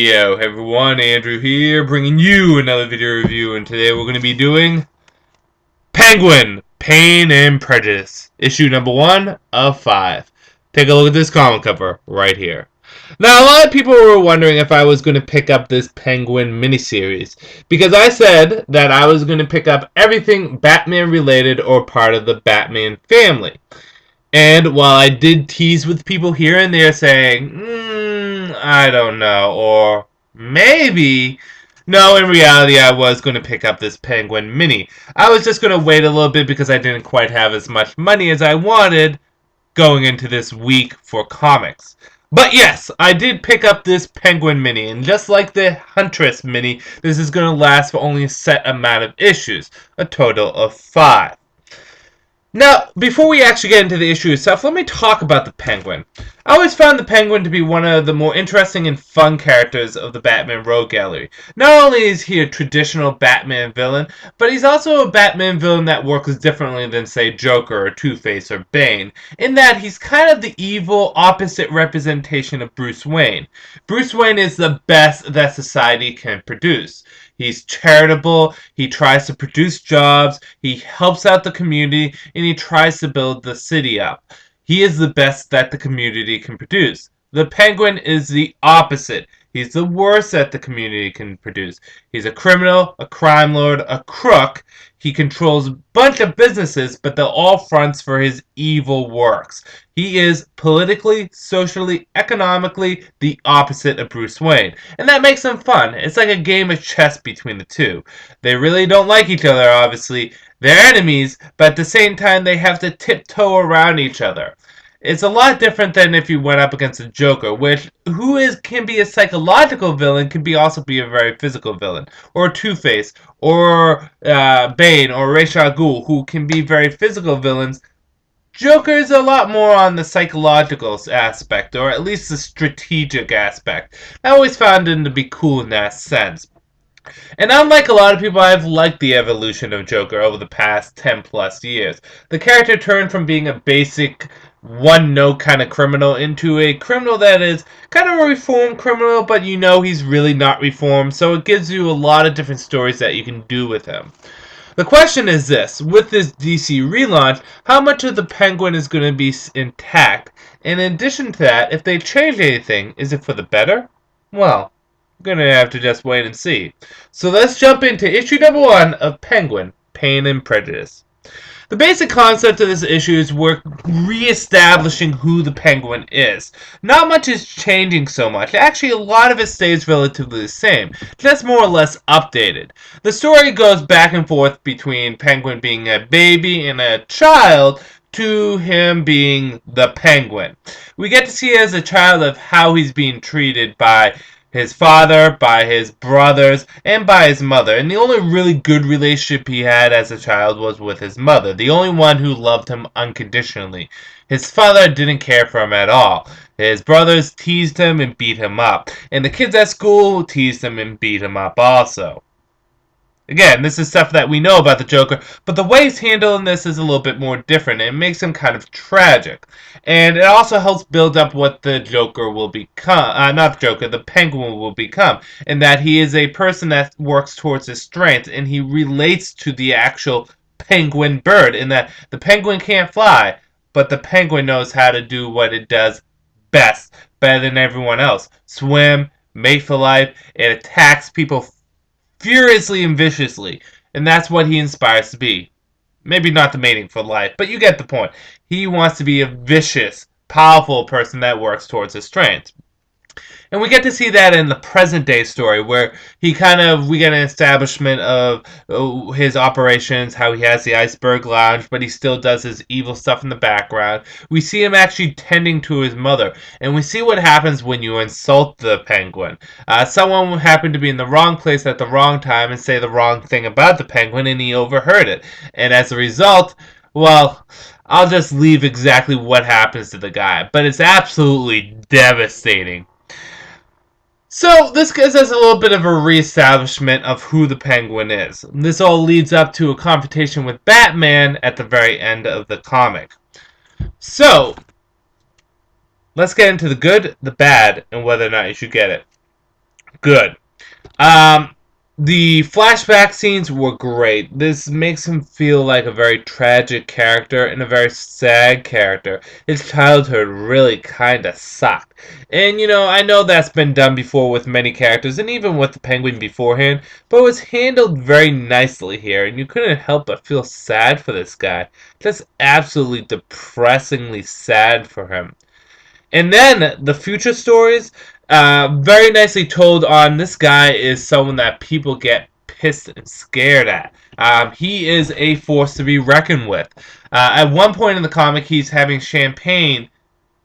Yo, everyone, Andrew here, bringing you another video review, and today we're going to be doing Penguin, Pain and Prejudice, issue number 1 of 5. Take a look at this comic cover right here. Now, a lot of people were wondering if I was going to pick up this Penguin miniseries, because I said that I was going to pick up everything Batman related or part of the Batman family. And while I did tease with people here and there saying, I don't know, or maybe, no, in reality I was going to pick up this Penguin mini. I was just going to wait a little bit because I didn't quite have as much money as I wanted going into this week for comics. But yes, I did pick up this Penguin mini, and just like the Huntress mini, this is going to last for only a set amount of issues, a total of 5. Now, before we actually get into the issue itself, let me talk about the Penguin. I always found the Penguin to be one of the more interesting and fun characters of the Batman Rogue Gallery. Not only is he a traditional Batman villain, but he's also a Batman villain that works differently than, say, Joker or Two-Face or Bane, in that he's kind of the evil, opposite representation of Bruce Wayne. Bruce Wayne is the best that society can produce. He's charitable, he tries to produce jobs, he helps out the community, and he tries to build the city up. He is the best that the community can produce. The Penguin is the opposite. He's the worst that the community can produce. He's a criminal, a crime lord, a crook. He controls a bunch of businesses, but they're all fronts for his evil works. He is politically, socially, economically the opposite of Bruce Wayne. And that makes him fun. It's like a game of chess between the two. They really don't like each other, obviously. They're enemies, but at the same time they have to tiptoe around each other. It's a lot different than if you went up against a Joker, which can be a psychological villain, can also be a very physical villain, or Two-Face, or Bane, or Ra's al Ghul, who can be very physical villains. Joker is a lot more on the psychological aspect, or at least the strategic aspect. I always found him to be cool in that sense. And unlike a lot of people, I've liked the evolution of Joker over the past 10 plus years. The character turned from being a basic one-note kind of criminal into a criminal that is kind of a reformed criminal, but you know he's really not reformed, so it gives you a lot of different stories that you can do with him. The question is this: with this DC relaunch, how much of the Penguin is going to be intact? And in addition to that, if they change anything, is it for the better? Well, we're going to have to just wait and see. So let's jump into issue number 1 of Penguin, Pain and Prejudice. The basic concept of this issue is we're re-establishing who the Penguin is. Not much is changing so much. Actually, a lot of it stays relatively the same, just more or less updated. The story goes back and forth between Penguin being a baby and a child to him being the Penguin. We get to see as a child of how he's being treated by his father, by his brothers, and by his mother. And the only really good relationship he had as a child was with his mother, the only one who loved him unconditionally. His father didn't care for him at all. His brothers teased him and beat him up. And the kids at school teased him and beat him up also. Again, this is stuff that we know about the Joker, but the way he's handling this is a little bit more different. It makes him kind of tragic. And it also helps build up what the Joker will become, not the Joker, the Penguin will become. In that he is a person that works towards his strength, and he relates to the actual penguin bird, in that the penguin can't fly, but the penguin knows how to do what it does best, better than everyone else. Swim, mate for life, it attacks people furiously and viciously, and that's what he inspires to be. Maybe not the mating for life, but you get the point. He wants to be a vicious, powerful person that works towards his strength. And we get to see that in the present day story, where we get an establishment of his operations, how he has the Iceberg Lounge, but he still does his evil stuff in the background. We see him actually tending to his mother, and we see what happens when you insult the Penguin. Someone will happen to be in the wrong place at the wrong time and say the wrong thing about the Penguin, and he overheard it. And as a result, well, I'll just leave exactly what happens to the guy, but it's absolutely devastating. So this gives us a little bit of a reestablishment of who the Penguin is. This all leads up to a confrontation with Batman at the very end of the comic. So, let's get into the good, the bad, and whether or not you should get it. Good. Um, the flashback scenes were great. This makes him feel like a very tragic character and a very sad character. His childhood really kind of sucked. And, I know that's been done before with many characters, and even with the Penguin beforehand, but it was handled very nicely here, and you couldn't help but feel sad for this guy. Just absolutely depressingly sad for him. And then the future stories, very nicely told on this guy is someone that people get pissed and scared at. He is a force to be reckoned with. At one point in the comic, he's having champagne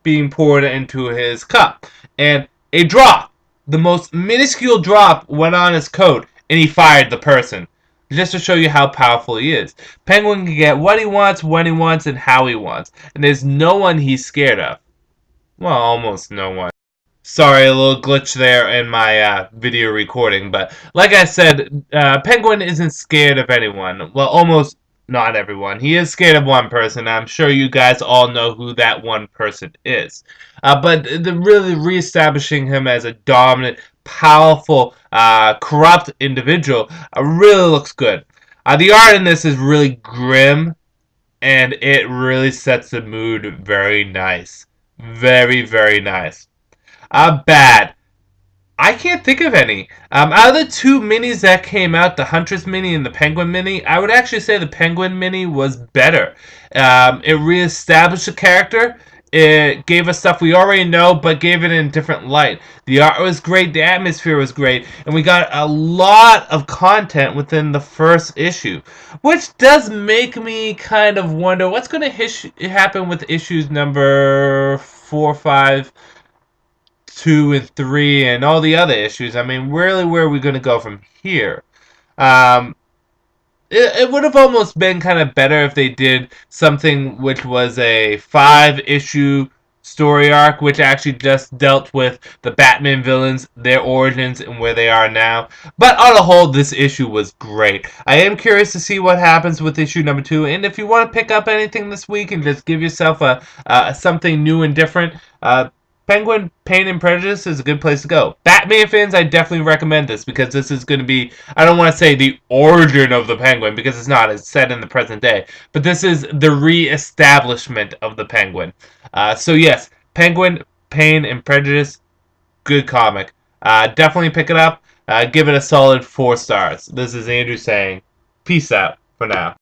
being poured into his cup, and a drop, the most minuscule drop, went on his coat, and he fired the person. Just to show you how powerful he is. Penguin can get what he wants, when he wants, and how he wants, and there's no one he's scared of. Well, almost no one. Sorry, a little glitch there in my video recording, but like I said, Penguin isn't scared of anyone. Well, almost not everyone. He is scared of one person. I'm sure you guys all know who that one person is. But the really reestablishing him as a dominant, powerful, corrupt individual really looks good. The art in this is really grim, and it really sets the mood very nice. Very, very nice. Bad. I can't think of any. Out of the two minis that came out, the Huntress mini and the Penguin mini, I would actually say the Penguin mini was better. It reestablished the character. It gave us stuff we already know, but gave it in a different light. The art was great, the atmosphere was great, and we got a lot of content within the first issue, which does make me kind of wonder what's going to happen with issues number 4, 5, 2, and 3, and all the other issues. I mean, really, where are we going to go from here? Um, it would have almost been kind of better if they did something which was a 5-issue story arc, which actually just dealt with the Batman villains, their origins, and where they are now. But on the whole, this issue was great. I am curious to see what happens with issue number 2, and if you want to pick up anything this week and just give yourself a something new and different, Penguin, Pain and Prejudice is a good place to go. Batman fans, I definitely recommend this because this is going to be, I don't want to say the origin of the Penguin because it's not, it's set in the present day, but this is the re-establishment of the Penguin. So yes, Penguin, Pain and Prejudice, good comic. Definitely pick it up. Give it a solid 4 stars. This is Andrew saying, peace out for now.